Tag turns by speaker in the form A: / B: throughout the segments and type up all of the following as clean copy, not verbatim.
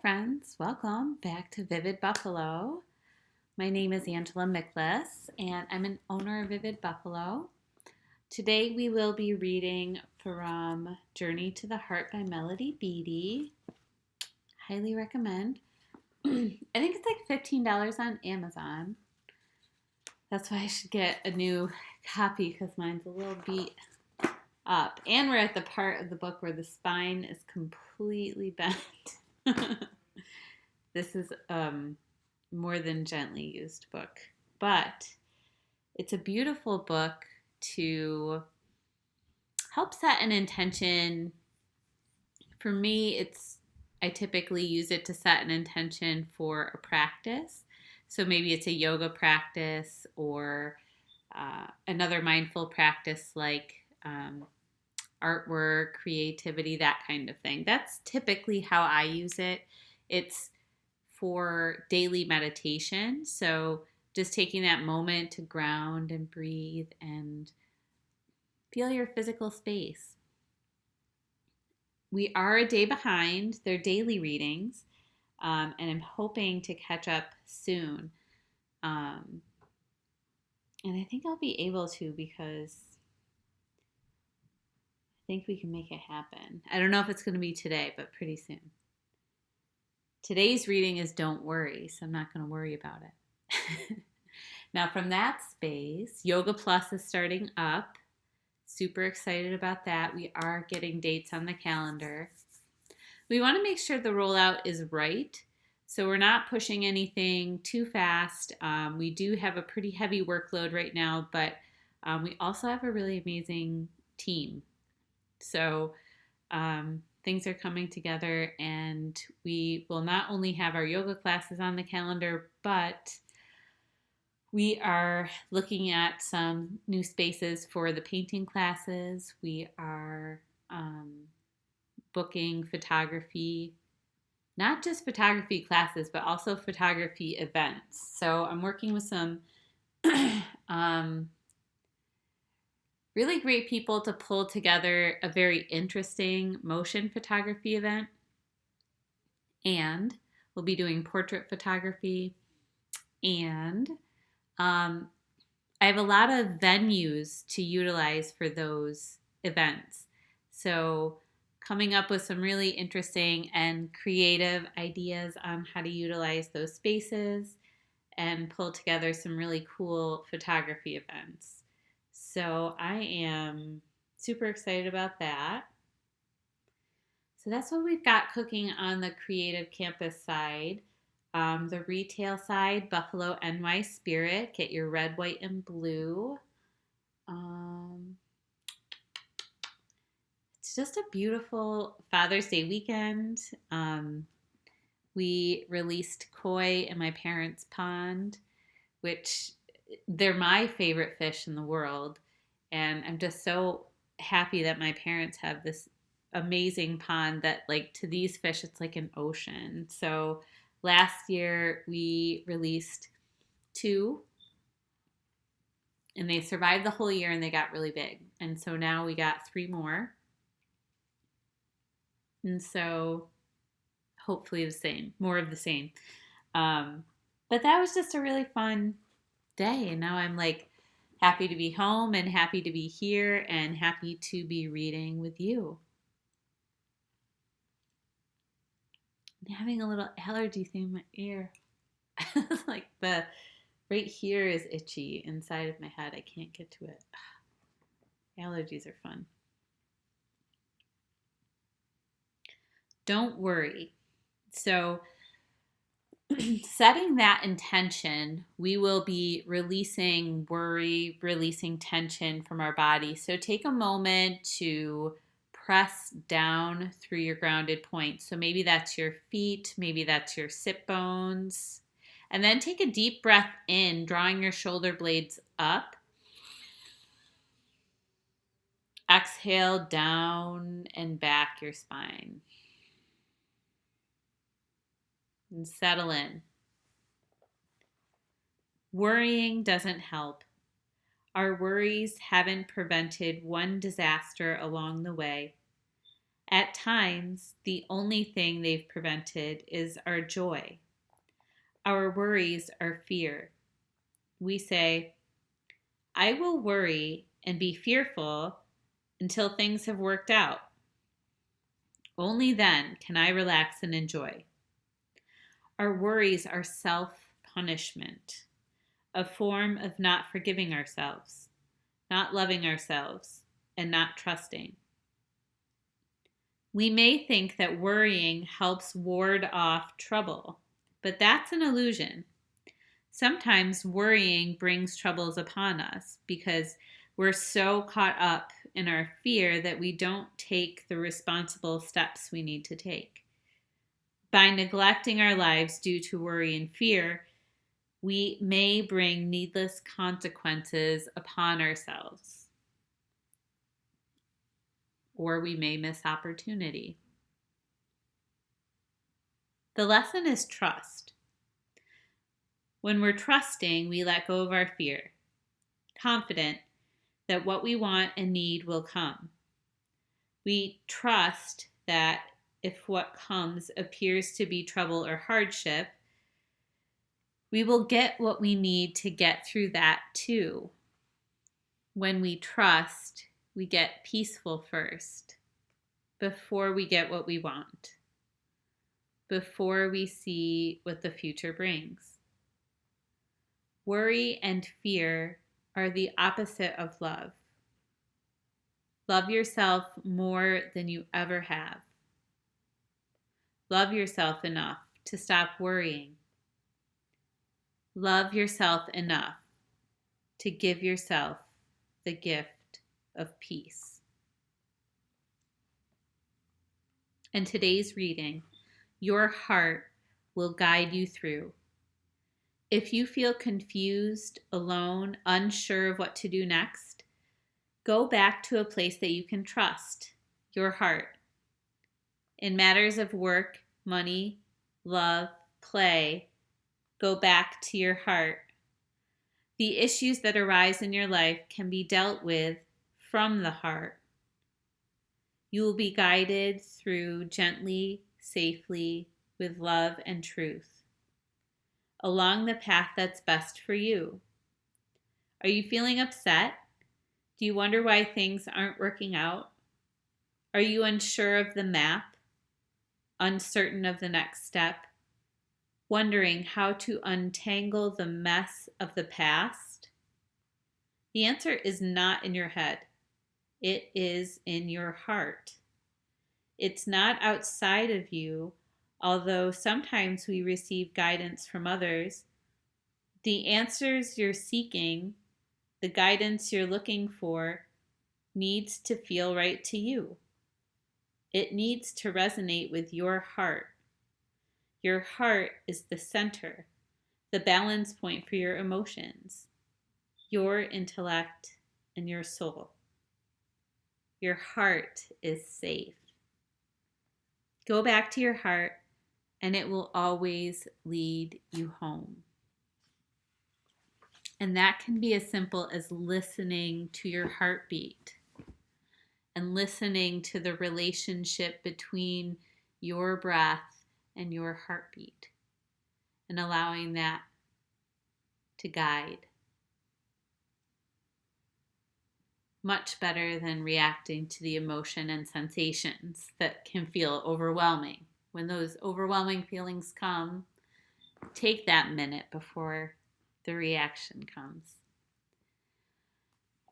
A: friends. Welcome back to Vivid Buffalo. My name is Angela Miklas, and I'm an owner of Vivid Buffalo. Today we will be reading from Journey to the Heart by Melody Beattie. Highly recommend. I think it's like $15 on Amazon. That's why I should get a new copy because mine's a little beat up. And we're at the part of the book where the spine is completely bent. This is more than gently used book, but it's a beautiful book to help set an intention. For me, I typically use it to set an intention for a practice. So maybe it's a yoga practice or another mindful practice like artwork, creativity, that kind of thing. That's typically how I use it. It's for daily meditation. So just taking that moment to ground and breathe and feel your physical space. We are a day behind. They're daily readings, and I'm hoping to catch up soon. And I think I'll be able to because I think we can make it happen. I don't know if it's going to be today, but pretty soon. Today's reading is Don't Worry, so I'm not going to worry about it. Now, from that space, Yoga Plus is starting up. Super excited about that. We are getting dates on the calendar. We want to make sure the rollout is right, so we're not pushing anything too fast. We do have a pretty heavy workload right now, but we also have a really amazing team. So things are coming together, and we will not only have our yoga classes on the calendar, but we are looking at some new spaces for the painting classes. We are booking photography, not just photography classes, but also photography events. So I'm working with some really great people to pull together a very interesting motion photography event. And we'll be doing portrait photography. And I have a lot of venues to utilize for those events. So coming up with some really interesting and creative ideas on how to utilize those spaces and pull together some really cool photography events. So I am super excited about that. So that's what we've got cooking on the creative campus side. The retail side, Buffalo NY Spirit. Get your red, white, and blue. It's just a beautiful Father's Day weekend. We released koi in my parents' pond, which they're my favorite fish in the world. And I'm just so happy that my parents have this amazing pond that, like, to these fish, it's like an ocean. So last year we released 2, and they survived the whole year and they got really big. And so now we got 3 more. And so hopefully more of the same. But that was just a really fun day. And now I'm like happy to be home and happy to be here and happy to be reading with you. I'm having a little allergy thing in my ear. Like the right here is itchy inside of my head. I can't get to it. Allergies are fun. Don't worry. So setting that intention, we will be releasing worry, releasing tension from our body. So take a moment to press down through your grounded points. So maybe that's your feet, maybe that's your sit bones. And then take a deep breath in, drawing your shoulder blades up. Exhale down and back your spine. And settle in. Worrying doesn't help. Our worries haven't prevented one disaster along the way. At times, the only thing they've prevented is our joy. Our worries are fear. We say, I will worry and be fearful until things have worked out. Only then can I relax and enjoy. Our worries are self-punishment, a form of not forgiving ourselves, not loving ourselves, and not trusting. We may think that worrying helps ward off trouble, but that's an illusion. Sometimes worrying brings troubles upon us because we're so caught up in our fear that we don't take the responsible steps we need to take. By neglecting our lives due to worry and fear, we may bring needless consequences upon ourselves, or we may miss opportunity. The lesson is trust. When we're trusting, we let go of our fear, confident that what we want and need will come. We trust that if what comes appears to be trouble or hardship, we will get what we need to get through that too. When we trust, we get peaceful first, before we get what we want, before we see what the future brings. Worry and fear are the opposite of love. Love yourself more than you ever have. Love yourself enough to stop worrying. Love yourself enough to give yourself the gift of peace. In today's reading, your heart will guide you through. If you feel confused, alone, unsure of what to do next, go back to a place that you can trust, your heart. In matters of work, money, love, play, go back to your heart. The issues that arise in your life can be dealt with from the heart. You will be guided through gently, safely, with love and truth, along the path that's best for you. Are you feeling upset? Do you wonder why things aren't working out? Are you unsure of the map? Uncertain of the next step? Wondering how to untangle the mess of the past? The answer is not in your head. It is in your heart. It's not outside of you, although sometimes we receive guidance from others. The answers you're seeking, the guidance you're looking for, needs to feel right to you. It needs to resonate with your heart. Your heart is the center, the balance point for your emotions, your intellect, and your soul. Your heart is safe. Go back to your heart, and it will always lead you home. And that can be as simple as listening to your heartbeat and listening to the relationship between your breath and your heartbeat, and allowing that to guide. Much better than reacting to the emotion and sensations that can feel overwhelming. When those overwhelming feelings come, take that minute before the reaction comes.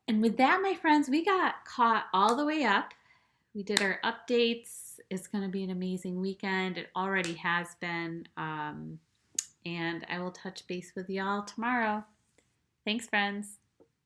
A: And with that, my friends, we got caught all the way up. We did our updates. It's going to be an amazing weekend. It already has been. And I will touch base with y'all tomorrow. Thanks, friends.